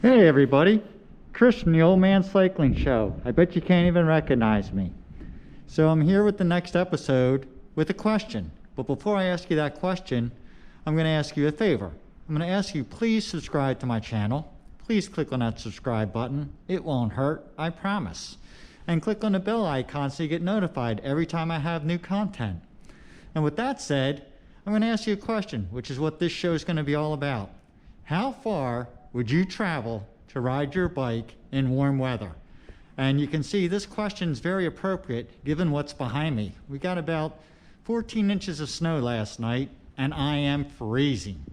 Hey everybody, Chris from the Old Man Cycling Show. I bet you can't even recognize me. So I'm here with the next episode with a question. But before I ask you that question, I'm going to ask you a favor. I'm going to ask you, please subscribe to my channel. Please click on that subscribe button. It won't hurt, I promise. And click on the bell icon so you get notified every time I have new content. And with that said, I'm going to ask you a question, which is what this show is going to be all about. How far would you travel to ride your bike in warm weather? And you can see this question is very appropriate given what's behind me. We got about 14 inches of snow last night and I am freezing.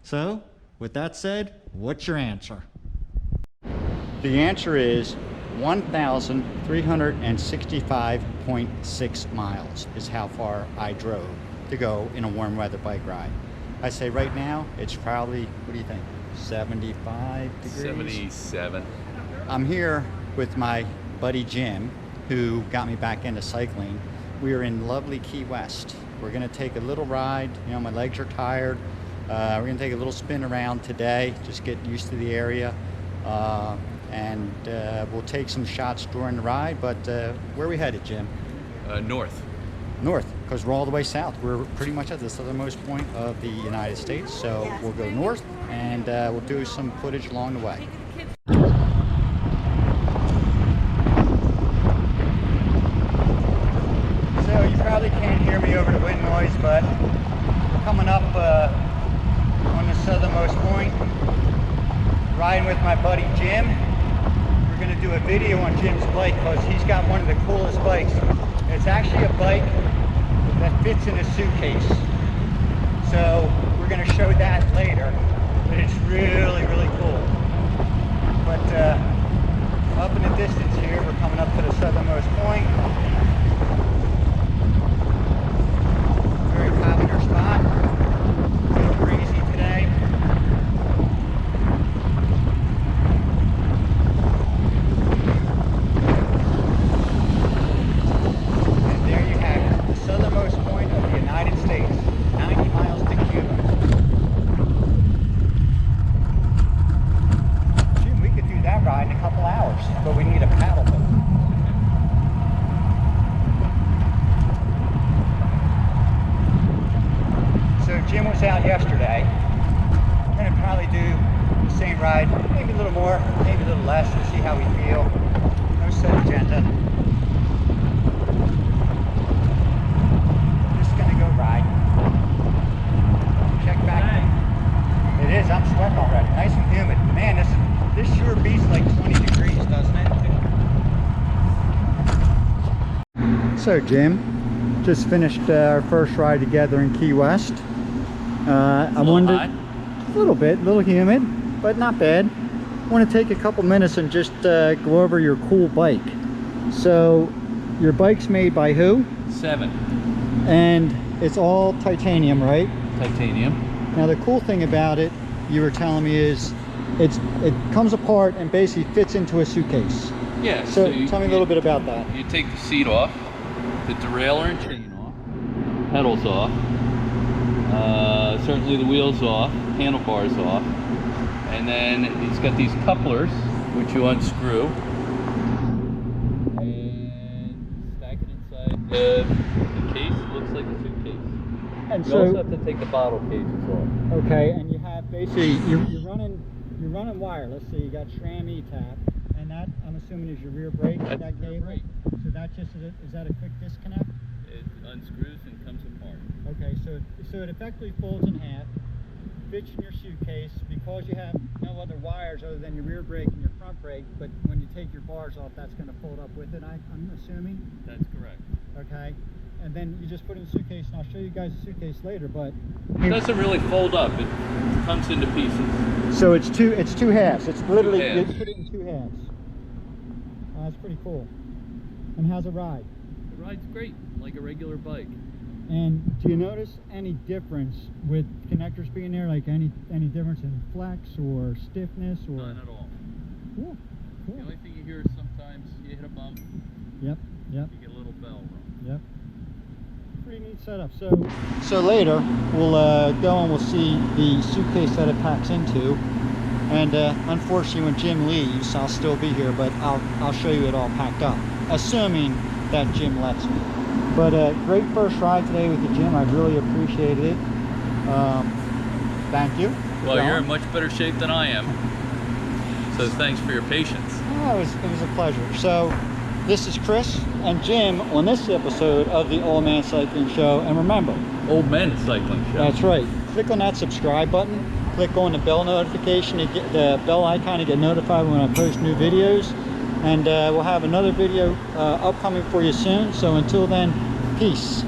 So with that said, what's your answer? The answer is 1,365.6 miles is how far I drove to go in a warm weather bike ride. I say right now it's probably, what do you think, 75 degrees? 77. I'm here with my buddy Jim, who got me back into cycling. We are in lovely Key West. We're gonna take a little ride. You know, my legs are tired. We're gonna take a little spin around today, just get used to the area. And we'll take some shots during the ride, but where are we headed, Jim? North. North, because we're all the way south. We're pretty much at the southernmost point of the United States, so we'll go north and we'll do some footage along the way. So you probably can't hear me over the wind noise, but we're coming up on the southernmost point, riding with my buddy Jim. We're going to do a video on Jim's bike because he's got one of the coolest bikes. It's actually a bike that fits in a suitcase. So we're going to show that later, but it's really, really cool. But up in the distance here, we're coming up to the southernmost point. Very popular spot. A little breezy today. But we need a paddle boat. So Jim was out yesterday. We're going to probably do the same ride, maybe a little more, maybe a little less, to see how we feel. No set agenda. Just going to go ride. Check back. It is, I'm sweating already. Nice and humid. Man, this sure beats like 20 degrees, doesn't it? So Jim, just finished our first ride together in Key West. I wondered, a little bit, a little humid, but not bad. I want to take a couple minutes and just go over your cool bike. So your bike's made by who? Seven. And it's all titanium, right? Titanium. Now the cool thing about it, you were telling me, is it comes apart and basically fits into a suitcase. Yeah. So tell me a little bit about that. You take the seat off, the derailleur and chain off, pedals off, certainly the wheels off, handlebars off, and then it's got these couplers which you unscrew and stack it inside the case. It looks like a suitcase. And you also have to take the bottle cases off. Okay, and you have basically you're running wireless, so you got SRAM E-tap, and that I'm assuming is your rear brake. That's that the rear cable. brake. So that just is that a quick disconnect? It unscrews and comes apart. Okay, so it effectively folds in half, fits in your suitcase because you have no other wires other than your rear brake and your front brake. But when you take your bars off, that's going to fold up with it. I'm assuming. That's correct. Okay. And then you just put it in the suitcase, and I'll show you guys the suitcase later, but it doesn't really fold up. It comes into pieces. So it's two halves. It's literally, you halves. put it in two halves. That's pretty cool. And how's it ride? The ride's great, like a regular bike. And do you notice any difference with connectors being there, like any difference in flex or stiffness? Or None at all. Cool. The only thing you hear is sometimes you hit a bump. Yep. You get a little bell rung. Yep. Pretty neat setup. So later we'll go and we'll see the suitcase that it packs into, And unfortunately, when Jim leaves, I'll still be here, but I'll show you it all packed up, assuming that Jim lets me. But great first ride today with you, Jim. I really appreciated it. Thank you. Well, you're in much better shape than I am. So thanks for your patience. Oh, it was a pleasure. So this is Chris and Jim on this episode of the Old Man Cycling Show. And remember, Old Men Cycling Show. that's right. Click on that subscribe button. Click on the bell notification to get the bell icon to get notified when I post new videos. And we'll have another video upcoming for you soon. So until then, peace.